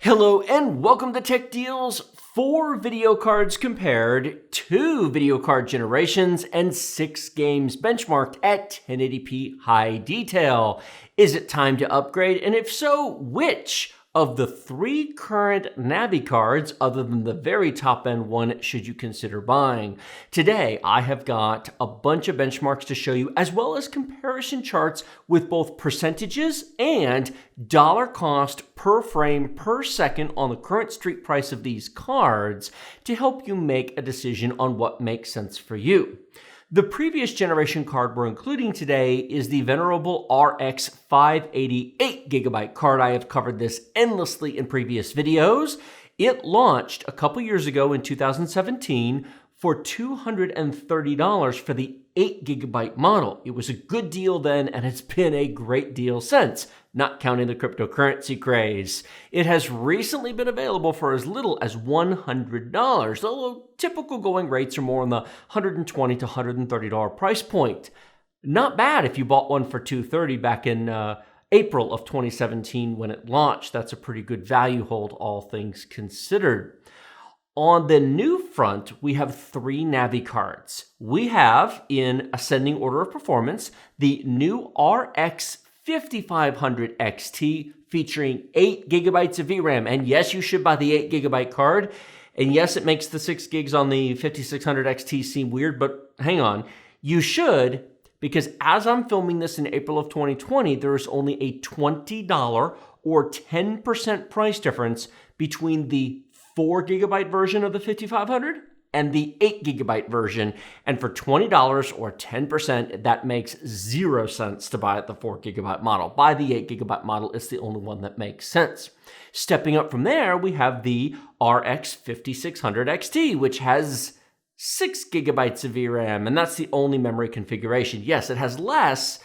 Hello and welcome to Tech Deals. 4 video cards compared, 2 video card generations, and 6 games benchmarked at 1080p high detail. Is it time to upgrade? And if so, which of the 3 current Navi cards, other than the very top end one, should you consider buying? Today, I have got a bunch of benchmarks to show you, as well as comparison charts with both percentages and dollar cost per frame per second on the current street price of these cards to help you make a decision on what makes sense for you. The previous generation card we're including today is the venerable RX 580 8GB card. I have covered this endlessly in previous videos. It launched a couple years ago in 2017 for $230 for the 8GB model. It was a good deal then, and it's been a great deal since, not counting the cryptocurrency craze. It has recently been available for as little as $100, although typical going rates are more in the $120 to $130 price point. Not bad if you bought one for $230 back in April of 2017 when it launched. That's a pretty good value hold, all things considered. On the new front, we have 3 Navi cards. We have, in ascending order of performance, the new RX 5500 XT featuring 8GB of VRAM. And yes, you should buy the 8GB card. And yes, it makes the 6 gigs on the 5600 XT seem weird, but hang on. You should, because as I'm filming this in April of 2020, there is only a $20 or 10% price difference between the 4GB version of the 5500 and the 8GB version. And for $20 or 10%, that makes 0 sense to buy the 4GB model. Buy the 8GB model, it's the only one that makes sense. Stepping up from there, we have the RX 5600 XT, which has 6GB of VRAM, and that's the only memory configuration. Yes, it has less.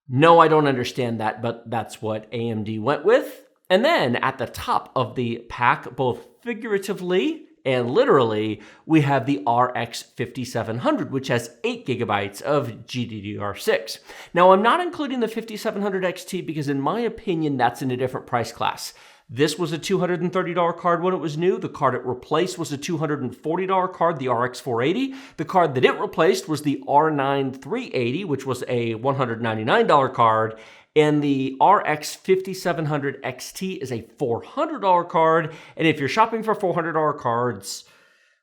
No, I don't understand that, but that's what AMD went with. And then at the top of the pack, both figuratively and literally, we have the RX 5700, which has 8GB of GDDR6. Now, I'm not including the 5700 XT because in my opinion, that's in a different price class. This was a $230 card when it was new. The card it replaced was a $240 card, the RX 480. The card that it replaced was the R9 380, which was a $199 card. And the RX 5700 XT is a $400 card. And if you're shopping for $400 cards,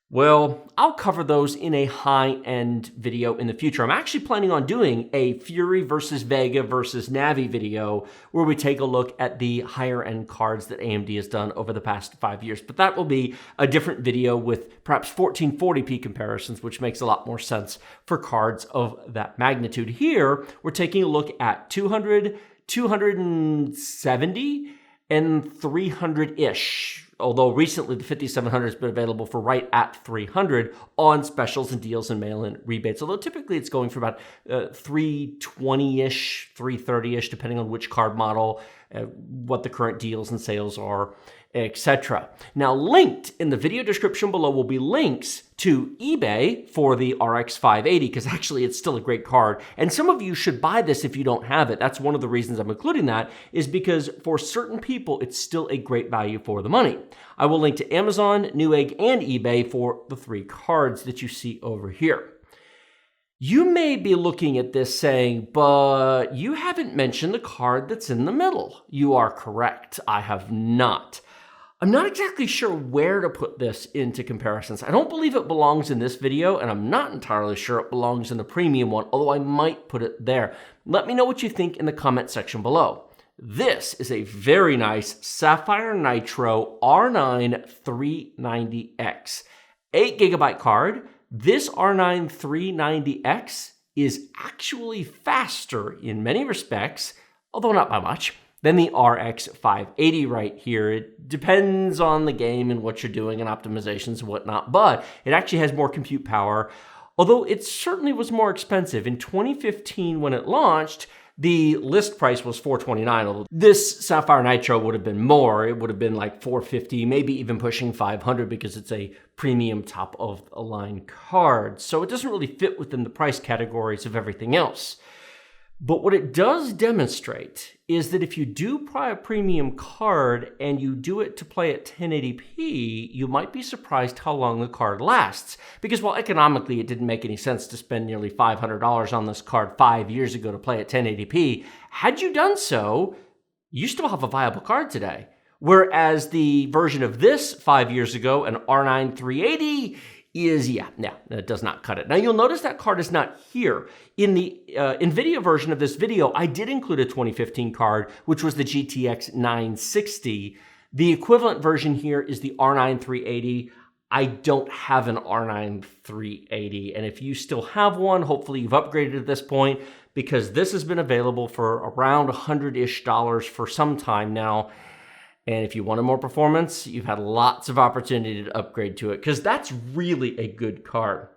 well, I'll cover those in a high-end video in the future. I'm actually planning on doing a Fury versus Vega versus Navi video where we take a look at the higher-end cards that AMD has done over the past 5 years. But that will be a different video with perhaps 1440p comparisons, which makes a lot more sense for cards of that magnitude. Here, we're taking a look at 200, 270, and 300-ish. Although recently the 5700 has been available for right at 300 on specials and deals and mail-in rebates. Although typically it's going for about 320-ish, 330-ish, depending on which card model, what the current deals and sales are, etc. Now, linked in the video description below will be links to eBay for the RX 580, because actually it's still a great card. And some of you should buy this if you don't have it. That's one of the reasons I'm including that, is because for certain people, it's still a great value for the money. I will link to Amazon, Newegg, and eBay for the 3 cards that you see over here. You may be looking at this saying, but you haven't mentioned the card that's in the middle. You are correct. I have not. I'm not exactly sure where to put this into comparisons. I don't believe it belongs in this video, and I'm not entirely sure it belongs in the premium one, although I might put it there. Let me know what you think in the comment section below. This is a very nice Sapphire Nitro R9 390X. 8GB card. This R9 390X is actually faster in many respects, although not by much, than the RX 580 right here. It depends on the game and what you're doing and optimizations and whatnot, but it actually has more compute power, although it certainly was more expensive. In 2015, when it launched, the list price was $429, although this Sapphire Nitro would have been more. It would have been like $450, maybe even pushing $500 because it's a premium top-of-the-line card. So it doesn't really fit within the price categories of everything else. But what it does demonstrate is that if you do buy a premium card and you do it to play at 1080p, you might be surprised how long the card lasts. Because while economically it didn't make any sense to spend nearly $500 on this card 5 years ago to play at 1080p, had you done so, you still have a viable card today. Whereas the version of this 5 years ago, an R9 380, it does not cut it. Now, you'll notice that card is not here. In the NVIDIA version of this video, I did include a 2015 card, which was the GTX 960. The equivalent version here is the R9 380. I don't have an R9 380, and if you still have one, hopefully you've upgraded at this point, because this has been available for around $100-ish for some time now. And if you wanted more performance, you've had lots of opportunity to upgrade to it, because that's really a good card.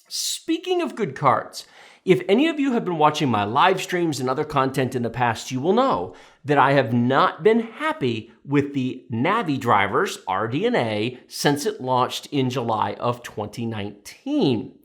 Speaking of good cards, if any of you have been watching my live streams and other content in the past, you will know that I have not been happy with the Navi drivers, RDNA, since it launched in July of 2019.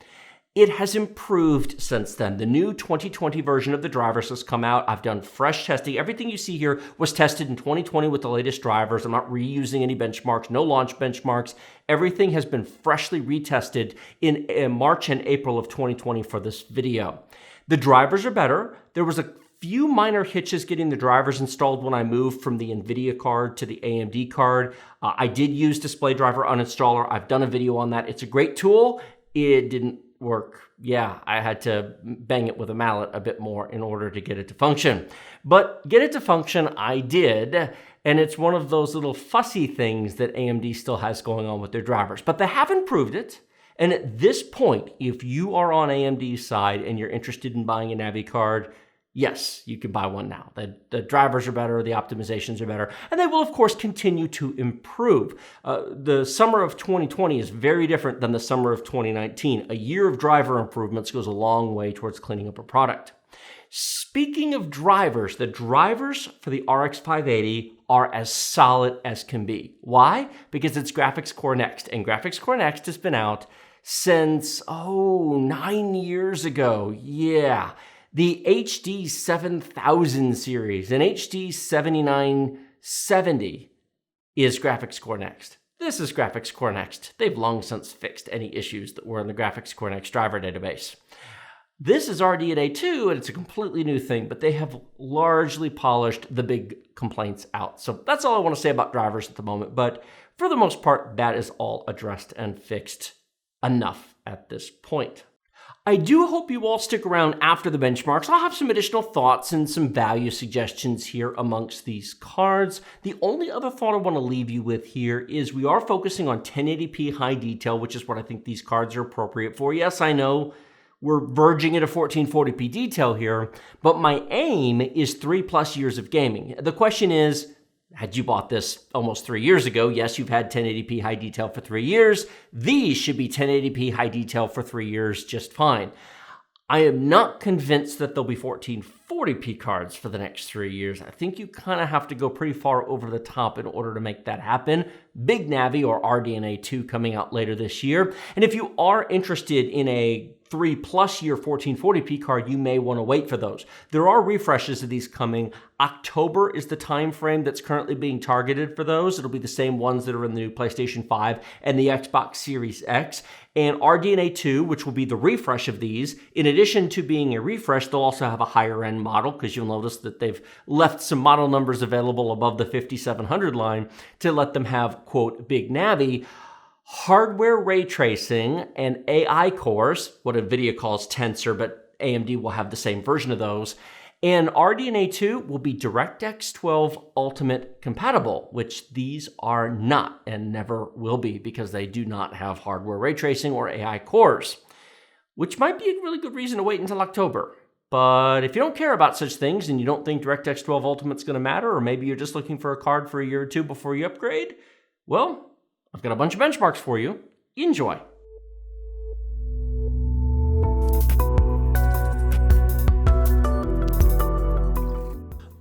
It has improved since then. The new 2020 version of the drivers has come out. I've done fresh testing. Everything you see here was tested in 2020 with the latest drivers. I'm not reusing any benchmarks, no launch benchmarks. Everything has been freshly retested in March and April of 2020 for this video. The drivers are better. There was a few minor hitches getting the drivers installed when I moved from the NVIDIA card to the AMD card. I did use Display Driver Uninstaller. I've done a video on that. It's a great tool. It didn't work. Yeah, I had to bang it with a mallet a bit more in order to get it to function. But get it to function, I did, and it's one of those little fussy things that AMD still has going on with their drivers. But they have improved it, and at this point, if you are on AMD's side and you're interested in buying a Navi card, yes, you can buy one now. The drivers are better, the optimizations are better, and they will, of course, continue to improve. The summer of 2020 is very different than the summer of 2019. A year of driver improvements goes a long way towards cleaning up a product. Speaking of drivers, the drivers for the RX 580 are as solid as can be. Why? Because it's Graphics Core Next, and Graphics Core Next has been out since, 9 years ago. Yeah. The HD 7000 series and HD 7970 is Graphics Core Next. This is Graphics Core Next. They've long since fixed any issues that were in the Graphics Core Next driver database. This is RDNA 2, and it's a completely new thing, but they have largely polished the big complaints out. So that's all I want to say about drivers at the moment, but for the most part, that is all addressed and fixed enough at this point. I do hope you all stick around after the benchmarks. I'll have some additional thoughts and some value suggestions here amongst these cards. The only other thought I want to leave you with here is we are focusing on 1080p high detail, which is what I think these cards are appropriate for. Yes, I know we're verging into 1440p detail here, but my aim is 3+ years of gaming. The question is, had you bought this almost 3 years ago, yes, you've had 1080p high detail for 3 years. These should be 1080p high detail for 3 years just fine. I am not convinced that there'll be 1440p cards for the next 3 years. I think you kind of have to go pretty far over the top in order to make that happen. Big Navi or RDNA 2 coming out later this year. And if you are interested in a 3+ year 1440p card, you may want to wait for those. There are refreshes of these coming. October is the time frame that's currently being targeted for those. It'll be the same ones that are in the new PlayStation 5 and the Xbox Series X. And RDNA 2, which will be the refresh of these, in addition to being a refresh, they'll also have a higher end model, because you'll notice that they've left some model numbers available above the 5700 line to let them have, quote, Big Navi. Hardware ray tracing and AI cores, what NVIDIA calls Tensor, but AMD will have the same version of those. And RDNA 2 will be DirectX 12 Ultimate compatible, which these are not and never will be, because they do not have hardware ray tracing or AI cores, which might be a really good reason to wait until October. But if you don't care about such things and you don't think DirectX 12 Ultimate's going to matter, or maybe you're just looking for a card for a year or two before you upgrade, well, I've got a bunch of benchmarks for you. Enjoy.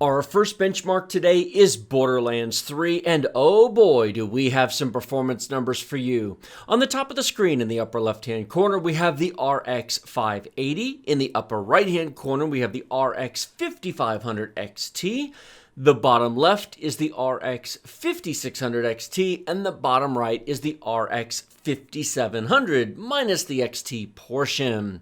Our first benchmark today is Borderlands 3, and oh boy, do we have some performance numbers for you. On the top of the screen in the upper left-hand corner, we have the RX 580. In the upper right-hand corner, we have the RX 5500 XT. The bottom left is the RX 5600 XT, and the bottom right is the RX 5700, minus the XT portion.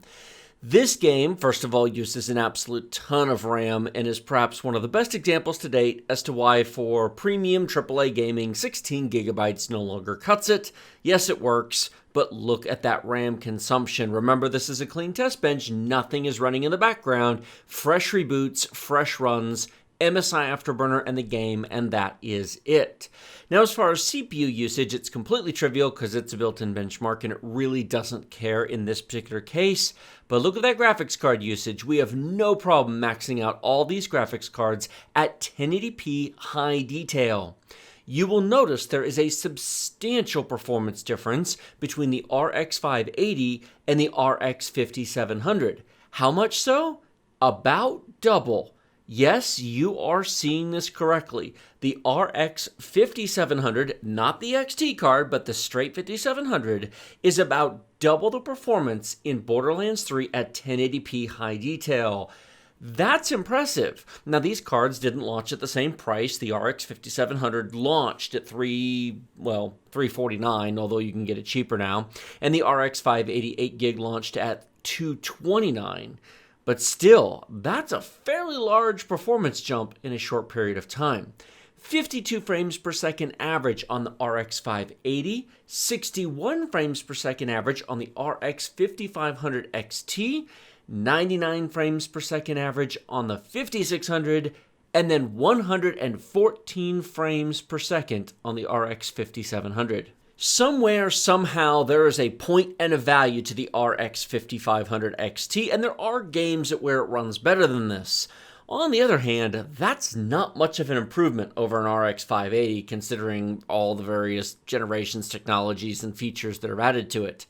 This game, first of all, uses an absolute ton of RAM and is perhaps one of the best examples to date as to why for premium AAA gaming, 16 gigabytes no longer cuts it. Yes, it works, but look at that RAM consumption. Remember, this is a clean test bench. Nothing is running in the background. Fresh reboots, fresh runs, MSI Afterburner and the game, and that is it. Now, as far as CPU usage, it's completely trivial because it's a built-in benchmark and it really doesn't care in this particular case. But look at that graphics card usage. We have no problem maxing out all these graphics cards at 1080p high detail. You will notice there is a substantial performance difference between the RX 580 and the RX 5700. How much so? About double. Yes, you are seeing this correctly. The RX 5700, not the XT card, but the straight 5700, is about double the performance in Borderlands 3 at 1080p high detail. That's impressive. Now, these cards didn't launch at the same price. The RX 5700 launched at $349, although you can get it cheaper now. And the RX 588 gig launched at $229. But still, that's a fairly large performance jump in a short period of time. 52 frames per second average on the RX 580, 61 frames per second average on the RX 5500 XT, 99 frames per second average on the 5600, and then 114 frames per second on the RX 5700. Somewhere, somehow, there is a point and a value to the RX 5500 XT, and there are games where it runs better than this. On the other hand, that's not much of an improvement over an RX 580, considering all the various generations, technologies, and features that are added to it.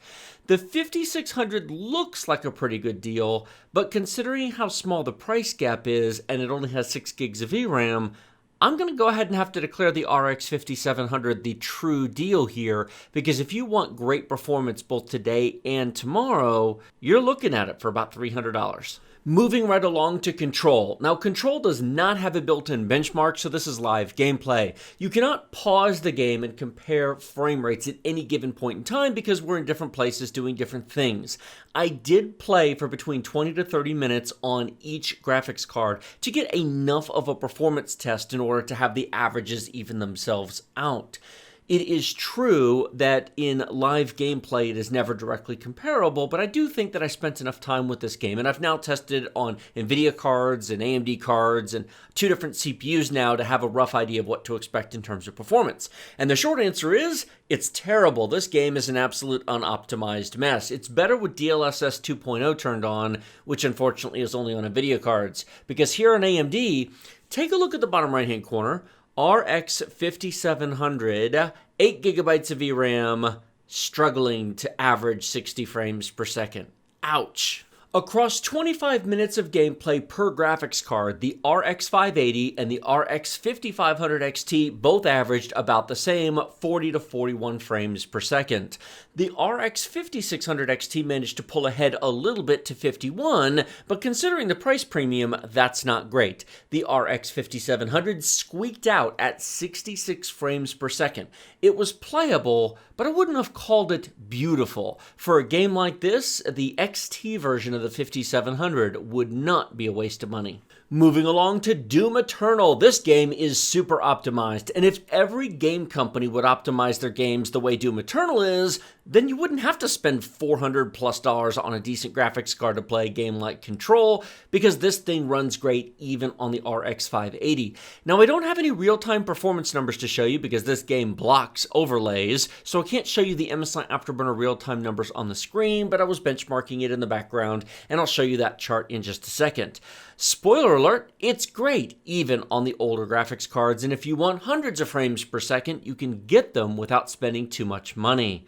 The 5600 looks like a pretty good deal, but considering how small the price gap is, and it only has 6 gigs of VRAM, I'm going to go ahead and have to declare the RX 5700 the true deal here, because if you want great performance both today and tomorrow, you're looking at it for about $300. Moving right along to Control. Now, Control does not have a built-in benchmark, so this is live gameplay. You cannot pause the game and compare frame rates at any given point in time because we're in different places doing different things. I did play for between 20 to 30 minutes on each graphics card to get enough of a performance test in order to have the averages even themselves out. It is true that in live gameplay it is never directly comparable, but I do think that I spent enough time with this game, and I've now tested on NVIDIA cards and AMD cards and 2 different CPUs now to have a rough idea of what to expect in terms of performance. And the short answer is, it's terrible. This game is an absolute unoptimized mess. It's better with DLSS 2.0 turned on, which unfortunately is only on NVIDIA cards, because here on AMD, take a look at the bottom right-hand corner. RX 5700, 8 gigabytes of VRAM, struggling to average 60 frames per second. Ouch. Across 25 minutes of gameplay per graphics card, the RX 580 and the RX 5500 XT both averaged about the same, 40 to 41 frames per second. The RX 5600 XT managed to pull ahead a little bit to 51, but considering the price premium, that's not great. The RX 5700 squeaked out at 66 frames per second. It was playable, but I wouldn't have called it beautiful. For a game like this, the XT version of the 5700 would not be a waste of money. Moving along to Doom Eternal. This game is super optimized, and if every game company would optimize their games the way Doom Eternal is, then you wouldn't have to spend $400+ on a decent graphics card to play a game like Control, because this thing runs great even on the RX 580. Now, I don't have any real-time performance numbers to show you because this game blocks overlays, so I can't show you the MSI Afterburner real-time numbers on the screen, but I was benchmarking it in the background, and I'll show you that chart in just a second. Spoiler alert, it's great, even on the older graphics cards, and if you want hundreds of frames per second, you can get them without spending too much money.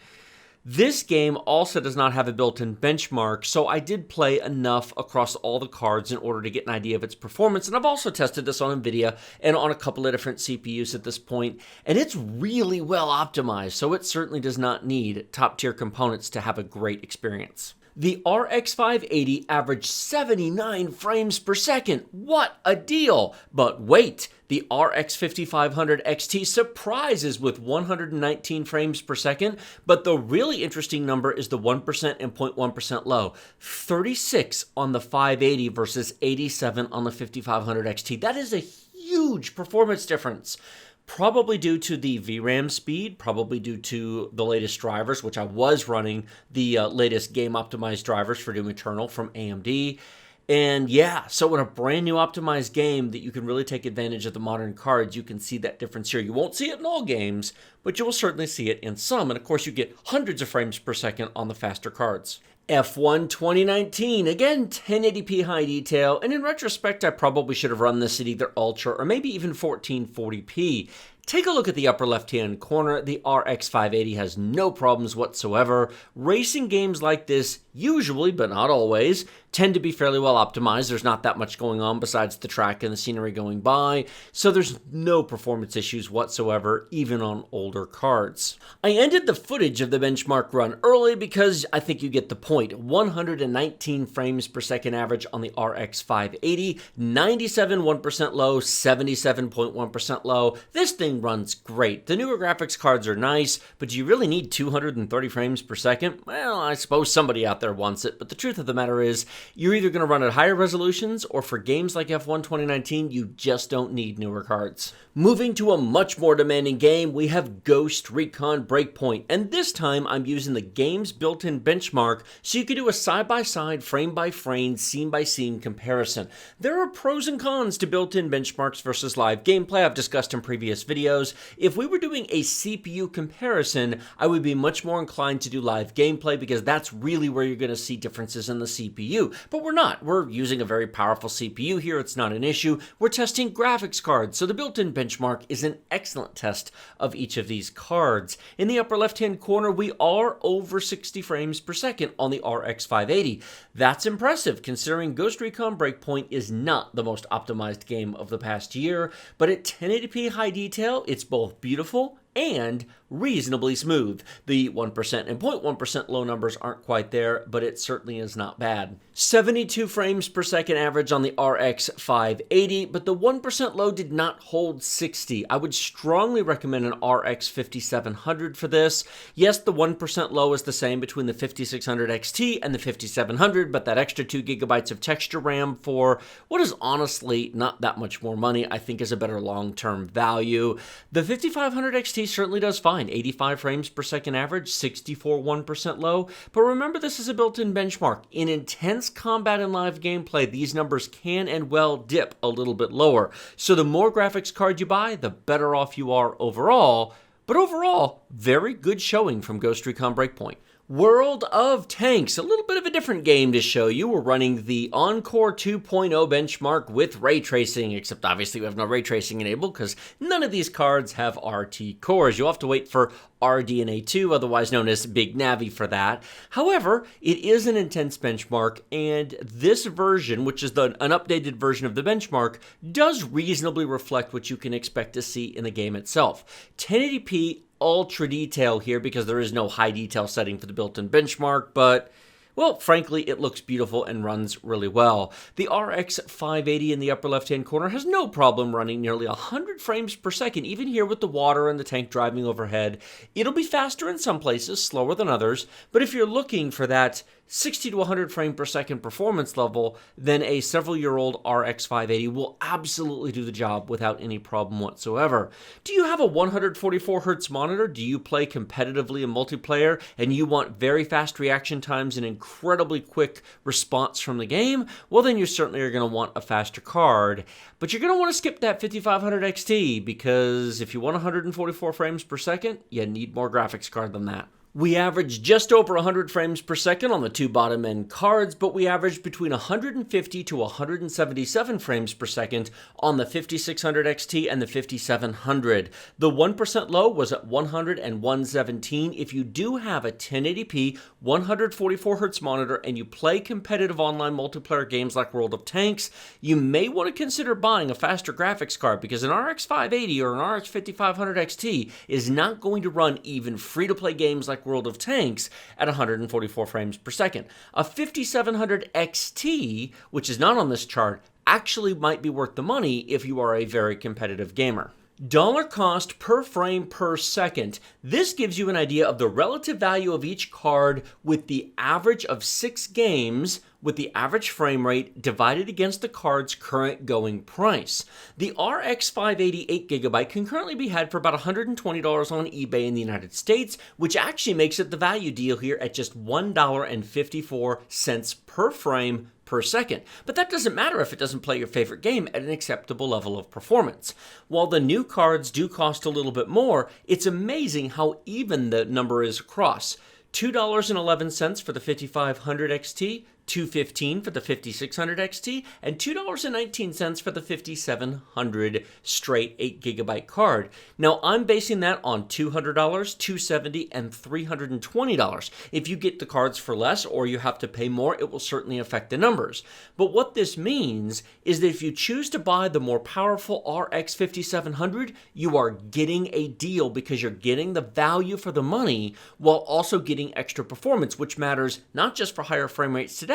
This game also does not have a built-in benchmark, so I did play enough across all the cards in order to get an idea of its performance, and I've also tested this on NVIDIA and on a couple of different CPUs at this point, and it's really well optimized, so it certainly does not need top-tier components to have a great experience. The RX 580 averaged 79 frames per second. What a deal! But wait, the RX 5500 XT surprises with 119 frames per second, but the really interesting number is the 1% and 0.1% low. 36 on the 580 versus 87 on the 5500 XT. That is a huge performance difference. Probably due to the VRAM speed, probably due to the latest drivers, which I was running the latest game-optimized drivers for Doom Eternal from AMD. And yeah, so in a brand new optimized game that you can really take advantage of the modern cards, you can see that difference here. You won't see it in all games, but you will certainly see it in some. And of course, you get hundreds of frames per second on the faster cards. F1 2019, again 1080p high detail, and in retrospect I probably should have run this at either Ultra or maybe even 1440p. Take a look at the upper left-hand corner. The RX 580 has no problems whatsoever. Racing games like this usually, but not always, tend to be fairly well optimized. There's not that much going on besides the track and the scenery going by, so there's no performance issues whatsoever, even on older cards. I ended the footage of the benchmark run early because I think you get the point. 119 frames per second average on the RX 580, 97 1% low, 77.1% low. This thing runs great. The newer graphics cards are nice, but do you really need 230 frames per second? Well, I suppose somebody out there wants it, but the truth of the matter is, you're either going to run at higher resolutions, or for games like F1 2019, you just don't need newer cards. Moving to a much more demanding game, we have Ghost Recon Breakpoint, and this time I'm using the game's built-in benchmark so you can do a side-by-side, frame-by-frame, scene-by-scene comparison. There are pros and cons to built-in benchmarks versus live gameplay I've discussed in previous videos. If we were doing a CPU comparison, I would be much more inclined to do live gameplay because that's really where you're going to see differences in the CPU. But we're not. We're using a very powerful CPU here. It's not an issue. We're testing graphics cards, so the built-in benchmark is an excellent test of each of these cards. In the upper left-hand corner, we are over 60 frames per second on the RX 580. That's impressive considering Ghost Recon Breakpoint is not the most optimized game of the past year, but at 1080p high detail, it's both beautiful and reasonably smooth. The 1% and 0.1% low numbers aren't quite there, but it certainly is not bad. 72 frames per second average on the RX 580, but the 1% low did not hold 60. I would strongly recommend an RX 5700 for this. Yes, the 1% low is the same between the 5600 XT and the 5700, but that extra 2 gigabytes of texture RAM for what is honestly not that much more money, I think is a better long-term value. The 5500 XT certainly does fine. 85 frames per second average, 64 1% low. But remember, this is a built-in benchmark. In intense combat and live gameplay, these numbers can and will dip a little bit lower. So the more graphics card you buy, the better off you are overall. But overall, very good showing from Ghost Recon Breakpoint. World of Tanks, a little bit of a different game to show you. We're running the Encore 2.0 benchmark with ray tracing, except obviously we have no ray tracing enabled because none of these cards have RT cores. You'll have to wait for RDNA 2, otherwise known as Big Navi, for that. However, it is an intense benchmark, and this version, which is an updated version of the benchmark, does reasonably reflect what you can expect to see in the game itself. 1080p ultra detail here because there is no high detail setting for the built-in benchmark, but well, frankly, it looks beautiful and runs really well. The RX 580 in the upper left-hand corner has no problem running nearly 100 frames per second, even here with the water and the tank driving overhead. It'll be faster in some places, slower than others, but if you're looking for that 60 to 100 frame per second performance level, then a several-year-old RX 580 will absolutely do the job without any problem whatsoever. Do you have a 144 Hz monitor? Do you play competitively in multiplayer and you want very fast reaction times and incredibly quick response from the game? Well, then you certainly are going to want a faster card, but you're going to want to skip that 5500 XT because if you want 144 frames per second, you need more graphics card than that. We averaged just over 100 frames per second on the two bottom end cards, but we averaged between 150 to 177 frames per second on the 5600 XT and the 5700. The 1% low was at 100 and 117. If you do have a 1080p 144 Hz monitor and you play competitive online multiplayer games like World of Tanks, you may want to consider buying a faster graphics card because an RX 580 or an RX 5500 XT is not going to run even free-to-play games like World of Tanks at 144 frames per second. A 5700 XT, which is not on this chart, actually might be worth the money if you are a very competitive gamer. Dollar cost per frame per second. This gives you an idea of the relative value of each card with the average of 6 games with the average frame rate divided against the card's current going price. The RX 580 8GB can currently be had for about $120 on eBay in the United States, which actually makes it the value deal here at just $1.54 per frame per second. But that doesn't matter if it doesn't play your favorite game at an acceptable level of performance. While the new cards do cost a little bit more, it's amazing how even the number is across. $2.11 for the 5500 XT, $2.15 for the 5600 XT, and $2.19 for the 5700 straight 8GB card. Now, I'm basing that on $200, $270, and $320. If you get the cards for less or you have to pay more, it will certainly affect the numbers. But what this means is that if you choose to buy the more powerful RX 5700, you are getting a deal because you're getting the value for the money while also getting extra performance, which matters not just for higher frame rates today,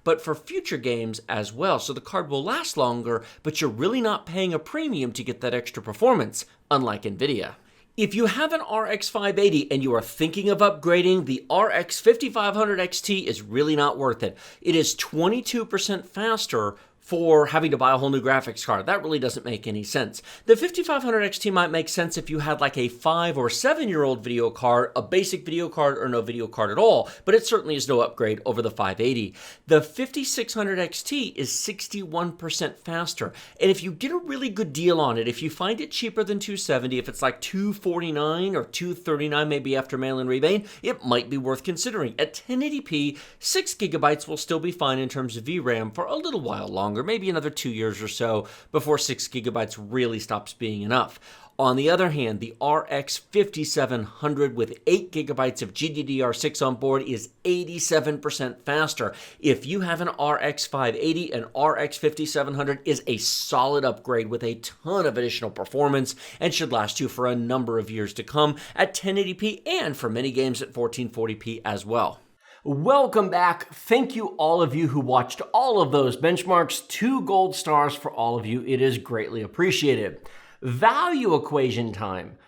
but for future games as well. So the card will last longer, but you're really not paying a premium to get that extra performance, unlike NVIDIA. If you have an RX 580 and you are thinking of upgrading, the RX 5500 XT is really not worth it. It is 22% faster for having to buy a whole new graphics card. That really doesn't make any sense. The 5500 XT might make sense if you had like a 5 or 7-year-old video card, a basic video card, or no video card at all, but it certainly is no upgrade over the 580. The 5600 XT is 61% faster, and if you get a really good deal on it, if you find it cheaper than 270, if it's like $249 or $239 maybe after mail-in rebate, it might be worth considering. At 1080p, 6GB will still be fine in terms of VRAM for a little while longer, maybe another 2 years or so before 6GB really stops being enough. On the other hand, the RX 5700 with 8GB of GDDR6 on board is 87% faster. If you have an RX 580, an RX 5700 is a solid upgrade with a ton of additional performance and should last you for a number of years to come at 1080p and for many games at 1440p as well. Welcome back. Thank you all of you who watched all of those benchmarks. 2 gold stars for all of you. It is greatly appreciated. Value equation time.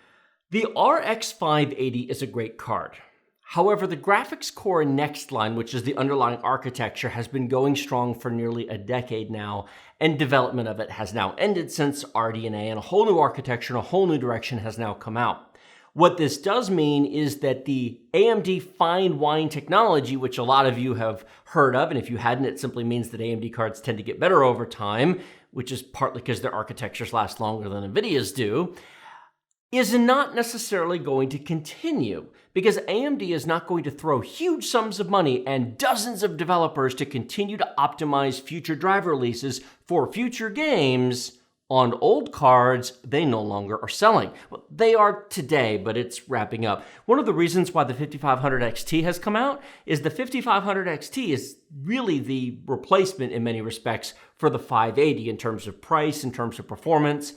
The RX 580 is a great card. However, the graphics core next line, which is the underlying architecture, has been going strong for nearly a decade now, and development of it has now ended since RDNA, and a whole new architecture and a whole new direction has now come out. What this does mean is that the AMD fine wine technology, which a lot of you have heard of, and if you hadn't, it simply means that AMD cards tend to get better over time, which is partly because their architectures last longer than NVIDIA's do, is not necessarily going to continue because AMD is not going to throw huge sums of money and dozens of developers to continue to optimize future driver releases for future games on old cards they no longer are selling. Well, they are today, but it's wrapping up. One of the reasons why the 5500 XT has come out is the 5500 XT is really the replacement in many respects for the 580 in terms of price, in terms of performance.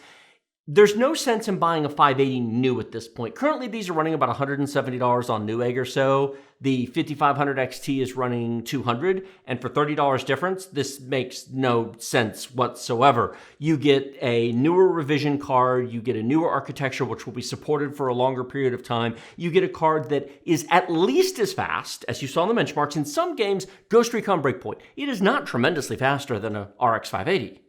There's no sense in buying a 580 new at this point. Currently, these are running about $170 on Newegg or so. The 5500 XT is running $200, and for $30 difference, this makes no sense whatsoever. You get a newer revision card, you get a newer architecture which will be supported for a longer period of time, you get a card that is at least as fast, as you saw in the benchmarks. In some games, Ghost Recon Breakpoint, it is not tremendously faster than a RX 580.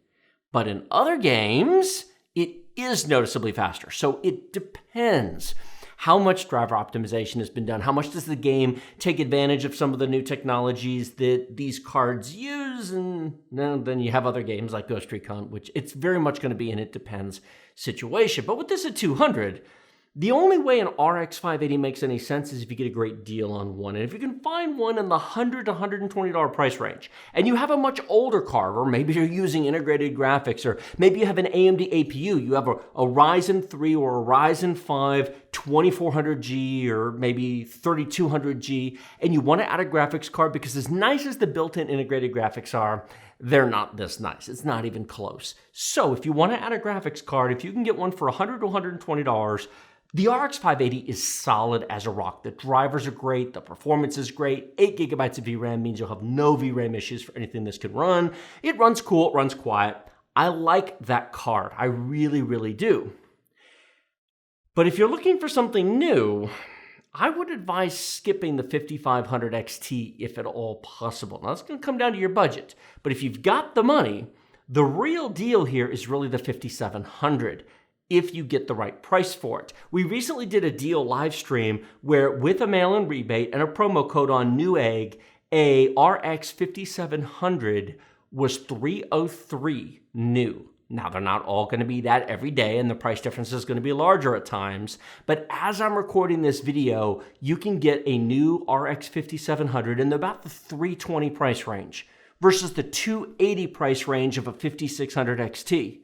But in other games, it is noticeably faster. So it depends. How much driver optimization has been done? How much does the game take advantage of some of the new technologies that these cards use? And then you have other games like Ghost Recon, which it's very much going to be an it depends situation. But with this at 200, The only way an RX 580 makes any sense is if you get a great deal on one. And if you can find one in the $100 to $120 price range, and you have a much older card, or maybe you're using integrated graphics, or maybe you have an AMD APU, you have a Ryzen 3 or a Ryzen 5 2400G or maybe 3200G, and you want to add a graphics card because as nice as the built-in integrated graphics are, they're not this nice. It's not even close. So if you want to add a graphics card, if you can get one for $100 to $120, the RX 580 is solid as a rock. The drivers are great, the performance is great, 8 gigabytes of VRAM means you'll have no VRAM issues for anything this can run. It runs cool, it runs quiet. I like that card, I really, really do. But if you're looking for something new, I would advise skipping the 5500 XT if at all possible. Now, it's going to come down to your budget, but if you've got the money, the real deal here is really the 5700 if you get the right price for it. We recently did a deal live stream where with a mail-in rebate and a promo code on Newegg, a RX 5700 was $303 new. Now, they're not all going to be that every day, and the price difference is going to be larger at times. But as I'm recording this video, you can get a new RX 5700 in about the $320 price range versus the $280 price range of a 5600 XT.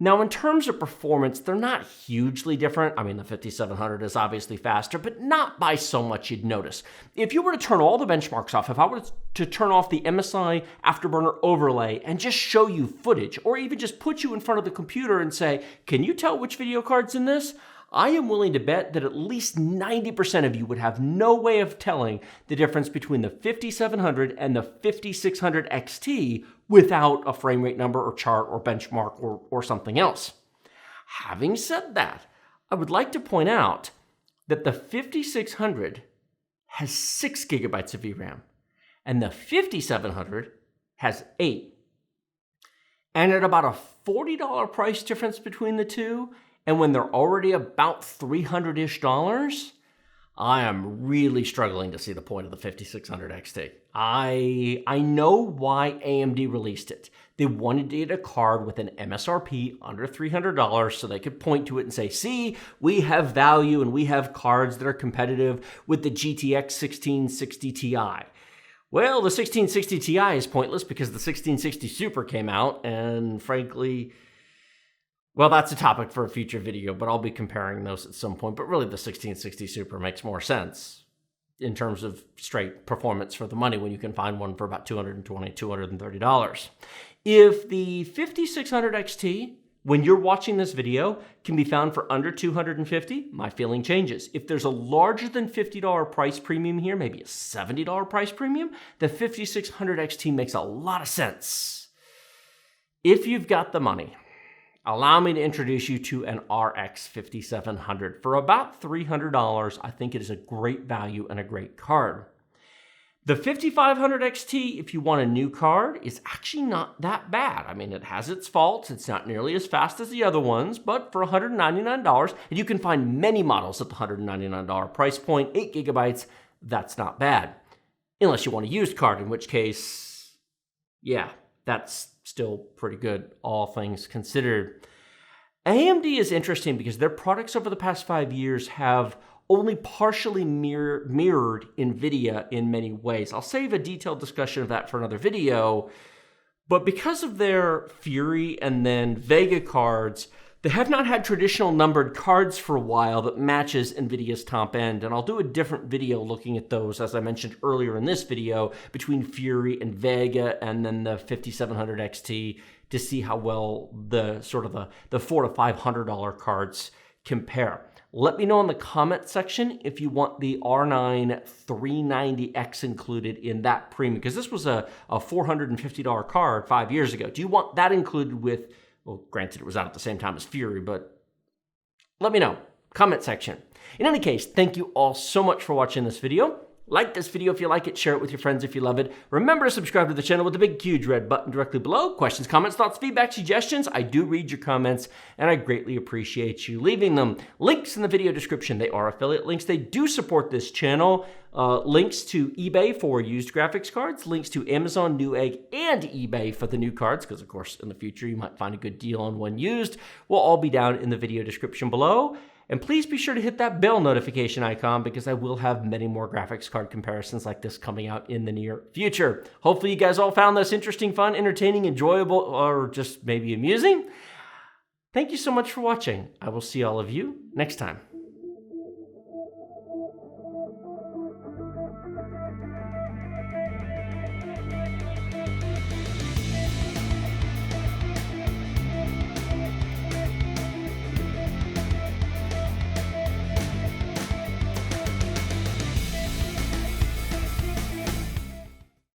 Now, in terms of performance, they're not hugely different. I mean, the 5700 is obviously faster, but not by so much you'd notice. If you were to turn all the benchmarks off, if I were to turn off the MSI Afterburner overlay and just show you footage, or even just put you in front of the computer and say, can you tell which video card's in this? I am willing to bet that at least 90% of you would have no way of telling the difference between the 5700 and the 5600 XT without a frame rate number or chart or benchmark or something else. Having said that, I would like to point out that the 5600 has 6 gigabytes of VRAM and the 5700 has 8. And at about a $40 price difference between the two, and when they're already about $300-ish, I am really struggling to see the point of the 5600 XT. I know why AMD released it. They wanted to get a card with an MSRP under $300 so they could point to it and say, see, we have value and we have cards that are competitive with the GTX 1660 Ti. Well, the 1660 Ti is pointless because the 1660 Super came out, and frankly, well, that's a topic for a future video, but I'll be comparing those at some point. But really, the 1660 Super makes more sense in terms of straight performance for the money when you can find one for about $220, $230. If the 5600 XT, when you're watching this video, can be found for under $250, my feeling changes. If there's a larger than $50 price premium here, maybe a $70 price premium, the 5600 XT makes a lot of sense. If you've got the money, allow me to introduce you to an RX 5700. For about $300, I think it is a great value and a great card. The 5500 XT, if you want a new card, is actually not that bad. I mean, it has its faults. It's not nearly as fast as the other ones, but for $199, and you can find many models at the $199 price point, 8 gigabytes, that's not bad. Unless you want a used card, in which case, yeah, that's still pretty good, all things considered. AMD is interesting because their products over the past 5 years have only partially mirrored NVIDIA in many ways. I'll save a detailed discussion of that for another video, but because of their Fury and then Vega cards, they have not had traditional numbered cards for a while that matches NVIDIA's top end, and I'll do a different video looking at those, as I mentioned earlier in this video, between Fury and Vega and then the 5700 XT to see how well the $400 to $500 cards compare. Let me know in the comment section if you want the R9 390X included in that premium, because this was a $450 card 5 years ago. Do you want that included with, well, granted it was out at the same time as Fury, but let me know. Comment section. In any case, thank you all so much for watching this video. Like this video if you like it, share it with your friends if you love it. Remember to subscribe to the channel with the big, huge red button directly below. Questions, comments, thoughts, feedback, suggestions. I do read your comments, and I greatly appreciate you leaving them. Links in the video description. They are affiliate links. They do support this channel. Links to eBay for used graphics cards, links to Amazon, Newegg, and eBay for the new cards, because, of course, in the future you might find a good deal on one used, will all be down in the video description below. And please be sure to hit that bell notification icon because I will have many more graphics card comparisons like this coming out in the near future. Hopefully you guys all found this interesting, fun, entertaining, enjoyable, or just maybe amusing. Thank you so much for watching. I will see all of you next time.